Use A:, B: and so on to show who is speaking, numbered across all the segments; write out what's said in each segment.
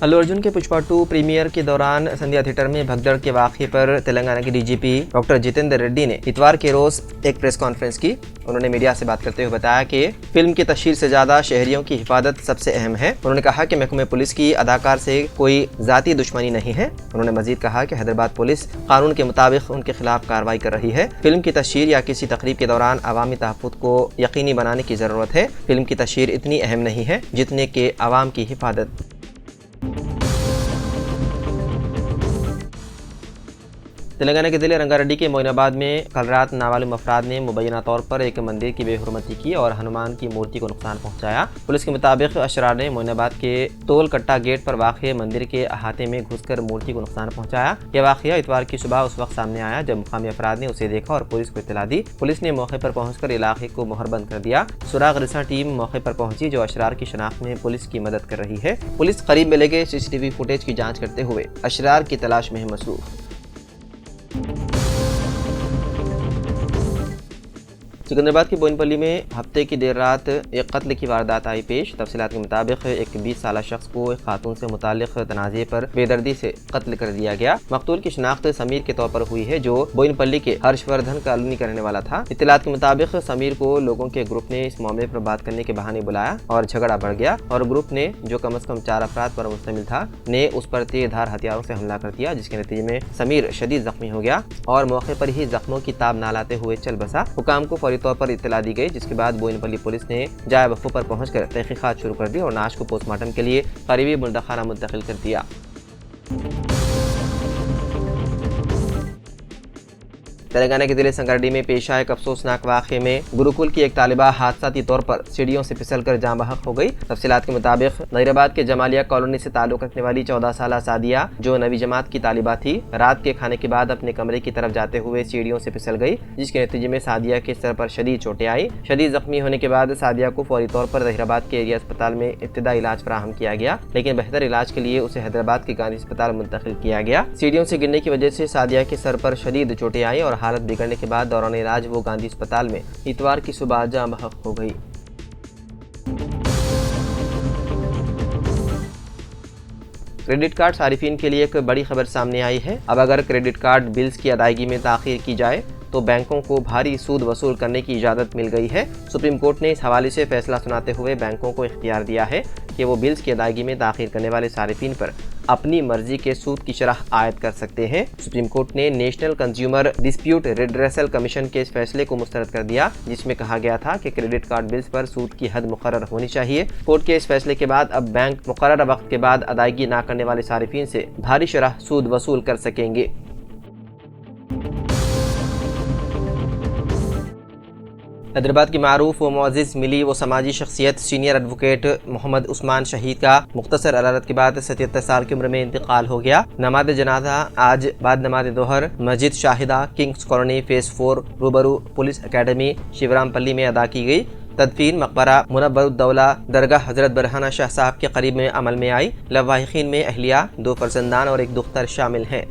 A: अल्लू अर्जुन के पुष्पा 2 प्रीमियर के दौरान संध्या थिएटर में भगदड़ के वाक़े पर तेलंगाना के डीजीपी डॉक्टर जितेंद्र रेड्डी ने इतवार के रोज एक प्रेस कॉन्फ्रेंस की। उन्होंने मीडिया से बात करते हुए बताया कि फिल्म की तशहीर से ज्यादा शहरियों की हिफाजत सबसे अहम है। उन्होंने कहा कि महकमे पुलिस की अदाकार से कोई जाती दुश्मनी नहीं है। उन्होंने मजीद कहा कि हैदराबाद पुलिस कानून के मुताबिक उनके खिलाफ कार्रवाई कर रही है। फिल्म की तशहीर या किसी तकरीब के दौरान अवामी तहफ़्फ़ुज़ को यकीनी बनाने की जरूरत है। फिल्म की तशहीर इतनी अहम नहीं है जितने के अवाम की हिफाजत। तेलंगाना के जिले रंगारेड्डी के मोइनाबाद में कल रात नामालूम अफराद ने मुबैना तौर पर एक मंदिर की बेहुरमती की और हनुमान की मूर्ति को नुकसान पहुंचाया। पुलिस के मुताबिक अशरार ने मोइनाबाद के तोल कट्टा गेट पर वाक़ मंदिर के अहाते में घुसकर मूर्ति को नुकसान पहुंचाया। यह वाक़या इतवार की सुबह उस वक्त सामने आया जब मुकामी अफराद ने उसे देखा और पुलिस को इत्तला दी। पुलिस ने मौके पर पहुंचकर इलाके को मोहरबंद कर दिया। सुराग रिसा टीम मौके पर पहुंची जो अशरार की शनाख्त में पुलिस की मदद कर रही है। पुलिस करीब में लगे CCTV फुटेज की जाँच करते हुए अशरार की तलाश में मसरूफ। सिकंदराबाद की बोइनपल्ली में हफ्ते की देर रात एक कत्ल की वारदात आई पेश। तफसीलात के मुताबिक एक 20 साल शख्स को एक खातून से मुताल्लिक तनाज़े पर बेदर्दी से कत्ल कर दिया गया। मकतूल की शनाख्त समीर के तौर पर हुई है जो बोइनपल्ली के हर्षवर्धन कॉलोनी का रहने वाला था। इत्तलात के मुताबिक समीर को लोगों के ग्रुप ने इस मामले पर बात करने के बहाने बुलाया और झगड़ा बढ़ गया और ग्रुप ने जो कम अज कम 4 अफराद पर मुश्तमिल था ने उस पर तेजधार हथियारों से हमला कर दिया, जिसके नतीजे में समीर शदीद जख्मी हो गया और मौके पर ही जख्मों की ताब ना लाते हुए चल बसा। हुकाम को फौरी तौर पर इत्तला दी गई, जिसके बाद बोइनपल्ली पुलिस ने जाए वक़्फ़े पर पहुंचकर तहकीकात शुरू कर दी और नाश को पोस्टमार्टम के लिए करीबी मुल्दखाना मुंतकिल कर दिया। तेलंगाना के जिले संगारेड्डी में पेश आए एक अफसोसनाक वाक़े में गुरुकुल की एक तालिबा हादसाती तौर पर सीढ़ियों से फिसलकर जाँ बहक हो गई। तफसीलात के मुताबिक नईराबाद के जमालिया कॉलोनी से ताल्लुक़ रखने वाली 14 साला सादिया जो नवी जमात की तालिबा थी, रात के खाने के बाद अपने कमरे की तरफ जाते हुए सीढ़ियों से फिसल गई, जिसके नतीजे में सादिया के सर पर शदीद चोटें आई। शदीद जख्मी होने के बाद सादिया को फौरी तौर पर जहीराबाद के एरिया अस्पताल में इब्तदाई इलाज फराहम किया गया, लेकिन बेहतर इलाज के लिए उसे हैदराबाद के गांधी अस्पताल मुंतकिल किया गया। सीढ़ियों से गिरने की वजह से सादिया के सर पर शदीद चोटें आई और हालत बिगड़ने के बाद दौरान इलाज वो गांधी अस्पताल में इतवार की सुबह जाँ बहक हो गई। क्रेडिट कार्ड सारिफिन के लिए एक बड़ी खबर सामने आई है। अब अगर क्रेडिट कार्ड बिल्स की अदायगी में ताख़ीर की जाए तो बैंकों को भारी सूद वसूल करने की इजाज़त मिल गई है। सुप्रीम कोर्ट ने इस हवाले से फैसला सुनाते हुए बैंकों को इख्तियार दिया है कि वो बिल्स की अदायगी में ताख़ीर करने वाले सारिफिन पर अपनी मर्जी के सूद की शरह आयद कर सकते हैं। सुप्रीम कोर्ट ने national consumer dispute redressal commission के इस फैसले को मुस्तरद कर दिया, जिसमें कहा गया था कि क्रेडिट कार्ड बिल्स पर सूद की हद मुकर्रर होनी चाहिए। कोर्ट के इस फैसले के बाद अब बैंक मुकर्रर वक्त के बाद अदायगी न करने वाले सारिफिन से भारी शरह सूद वसूल कर सकेंगे। हैदराबाद की मारूफ व मुअज़्ज़िज़ मिली वो समाजी शख्सियत सीनियर एडवोकेट मोहम्मद उस्मान शहीद का मुख्तसर अदालत के बाद 77 साल की उम्र में इंतकाल हो गया। नमाज जनाजा आज बाद नमाज दोहर मस्जिद शाहिदा किंग्स कॉलोनी फेज़ 4 रूबरू पुलिस अकेडमी शिवरामपल्ली में अदा की गई। तदफीन मकबरा मुनव्वरुद्दौला दरगाह हज़रत बरहाना शाह साहब के करीब में अमल में आई। लवाहिकीन में अहलिया, 2 फर्जंदान और एक दुख्तर शामिल हैं।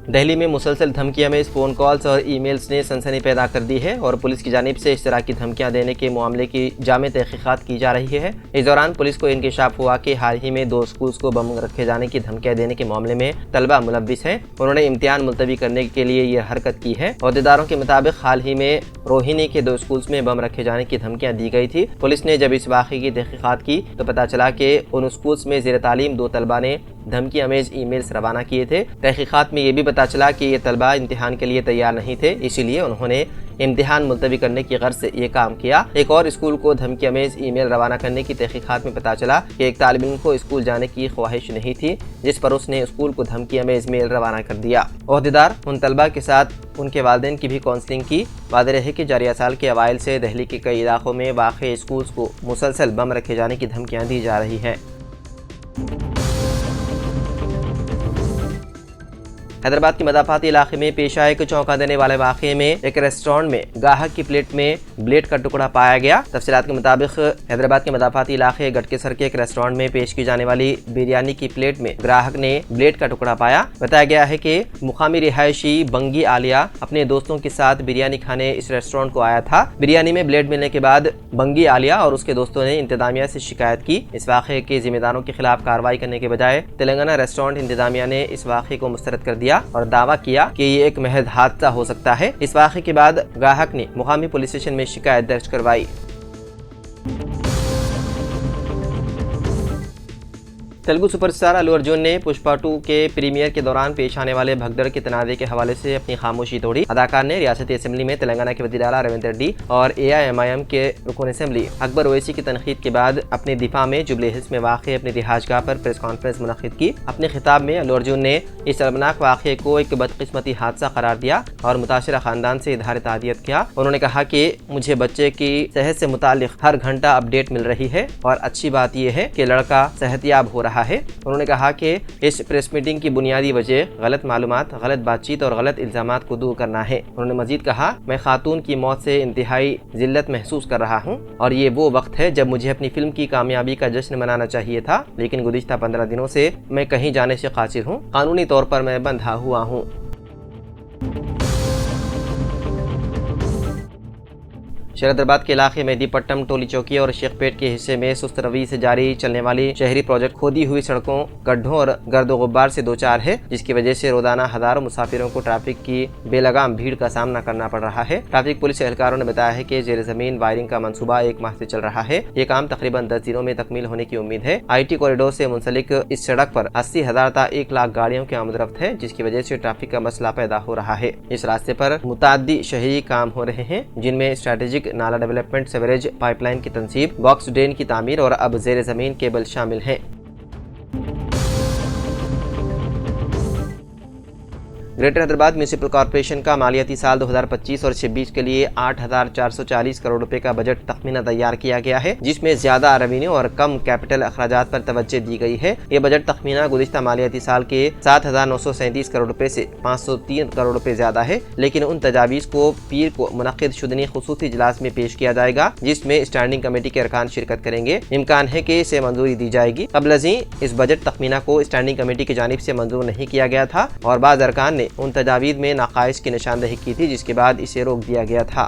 A: दिल्ली में मुसलसल धमकियां में फ़ोन कॉल्स और ईमेल्स ने सनसनी पैदा कर दी है और पुलिस की जानिब से इस तरह की धमकियां देने के मामले की जामे तहकीकात की जा रही है। इस दौरान पुलिस को इंकशाफ हुआ कि हाल ही में 2 स्कूल्स को बम रखे जाने की धमकियां देने के मामले में तलबा मुलव्विस हैं। उन्होंने इम्तिहान मुलतवी करने के लिए ये हरकत की है। अहदेदारों के मुताबिक हाल ही में रोहिणी के 2 स्कूल्स में बम रखे जाने की धमकियां दी गई थी। पुलिस ने जब इस वाक़े की तहकीकात की तो पता चला कि उन स्कूल्स में ज़ेर तालीम 2 तलबा ने धमकी अमेज ईमेल्स रवाना किए थे। तहकीकात में ये भी पता चला कि ये तलबा इम्तिहान के लिए तैयार नहीं थे, इसीलिए उन्होंने इम्तिहान मुलतवी करने की गर्ज से ये काम किया। एक और स्कूल को धमकी अमेज ईमेल रवाना करने की तहकीकात में पता चला कि एक तालिब इल्म को स्कूल जाने की ख्वाहिश नहीं थी, जिस पर उसने स्कूल को धमकी अमेज मेल रवाना कर दिया। अहदेदार उन तलबा के साथ उनके वालिदैन की भी काउंसलिंग की। वाज़ेह रहे कि जारिया साल के अवाइल से दिल्ली के कई इलाकों में वाक़े स्कूल्स को मुसलसल बम रखे जाने की धमकियाँ दी जा रही हैं। हैदराबाद के मदाफाती इलाके में पेश आए एक चौंका देने वाले वाक़ये में एक रेस्टोरेंट में गाहक की प्लेट में ब्लेड का टुकड़ा पाया गया। तफसीलात के मुताबिक हैदराबाद के मदाफाती इलाके गटकेसर के एक रेस्टोरेंट में पेश की जाने वाली बिरयानी की प्लेट में ग्राहक ने ब्लेड का टुकड़ा पाया। बताया गया है कि मुकामी रिहायशी बंगी आलिया अपने दोस्तों के साथ बिरयानी खाने इस रेस्टोरेंट को आया था। बिरयानी में ब्लेड मिलने के बाद बंगी आलिया और उसके दोस्तों ने इंतजामिया से शिकायत की। इस वाक़े के जिम्मेदारों के खिलाफ कार्रवाई करने के बजाय तेलंगाना रेस्टोरेंट इंतजामिया ने इस वाक़े को मुस्तरद कर दिया और दावा किया कि ये एक महज हादसा हो सकता है। इस वाक़े के बाद ग्राहक ने मुकामी पुलिस स्टेशन में शिकायत दर्ज करवाई। तेलुगु सुपरस्टार अल्लू अर्जुन ने पुष्पा 2 के प्रीमियर के दौरान पेश आने वाले भगदड़ के तनाज़े के हवाले से अपनी खामोशी तोड़ी। अदाकार ने रियासती असेंबली में तेलंगाना के वज़ीर आला रविंद्र रेड्डी और AIMIM के रुकन असेंबली अकबर ओवैसी की तनकीद के बाद अपने दिफा में जुबली हिल्स में वाक़ अपनी रिहाइशगाह पर प्रेस कॉन्फ्रेंस मुनक़िद की। अपने खिताब में अल्लू अर्जुन ने इस शर्मनाक वाक़े को एक बदकिस्मती हादसा करार दिया और मुताशिरा खानदान से इज़हार ताज़ियत किया। उन्होंने कहा कि मुझे बच्चे की सेहत से मुताल्लिक़ हर घंटा अपडेट मिल रही है और अच्छी बात यह है कि लड़का सेहतियाब हो रहा है। उन्होंने कहा कि इस प्रेस मीटिंग की बुनियादी वजह गलत मालूमात, गलत बातचीत और गलत इल्जामात को दूर करना है। उन्होंने मजीद कहा, मैं खातून की मौत से इंतहाई जिल्लत महसूस कर रहा हूँ और ये वो वक्त है जब मुझे अपनी फिल्म की कामयाबी का जश्न मनाना चाहिए था, लेकिन गुज़िश्ता 15 दिनों से मैं कहीं जाने से कासिर हूँ। कानूनी तौर पर मैं बंधा हुआ हूँ। शहरदाबाद के इलाके मेहदीपट्टम, टोली चौकी और शेखपेट के हिस्से में सुस्त रवि से जारी चलने वाली शहरी प्रोजेक्ट खोदी हुई सड़कों, गड्ढों और गर्द गुब्बार से दो चार है, जिसकी वजह से रोजाना हजारों मुसाफिरों को ट्रैफिक की बेलगाम भीड़ का सामना करना पड़ रहा है। ट्रैफिक पुलिस एहलकारों ने बताया है कि जेर जमीन वायरिंग का मंसूबा 1 माह से चल रहा है। ये काम तकरीबन 10 दिनों में तकमील होने की उम्मीद है। IT कॉरिडोर से मुंसलिक इस सड़क पर 80,000 ta 1 लाख गाड़ियों की आमदरफ्त है, जिसकी वजह से ट्रैफिक का मसला पैदा हो रहा है। इस रास्ते पर मुताद्दी शहरी काम हो रहे हैं, जिनमें स्ट्रेटेजिक नाला डेवलपमेंट, सीवरेज पाइपलाइन की तंसीब, बॉक्स ड्रेन की तामीर और अब जेर जमीन केबल शामिल हैं। ग्रेटर हैदराबाद म्यूनिसिपल कॉर्पोरेशन का मालियाती साल 2025 और 26 के लिए 8,440 करोड़ रुपए का बजट तखमीना तैयार किया गया है, जिसमें ज्यादा रेवेन्यू और कम कैपिटल अखराजात पर तवज्जो दी गई है। ये बजट तखमीना गुज़िश्ता मालियाती साल के 7,937 करोड़ रुपए से 503 करोड़ रुपए ज्यादा है, लेकिन उन तजावीज़ को पीर को मुनक़िद शुदनी खुसूसी इजलास में पेश किया जाएगा, जिसमें स्टैंडिंग कमेटी के अरकान शिरकत करेंगे। इम्कान है कि इसे मंजूरी दी जाएगी। कबल इस बजट तखमीना को स्टैंडिंग कमेटी की जानिब से मंजूर नहीं किया गया था और बाज़ अरकान ने उन तजावीज़ में नाक़ाइस की निशानदही की थी, जिसके बाद इसे रोक दिया गया था।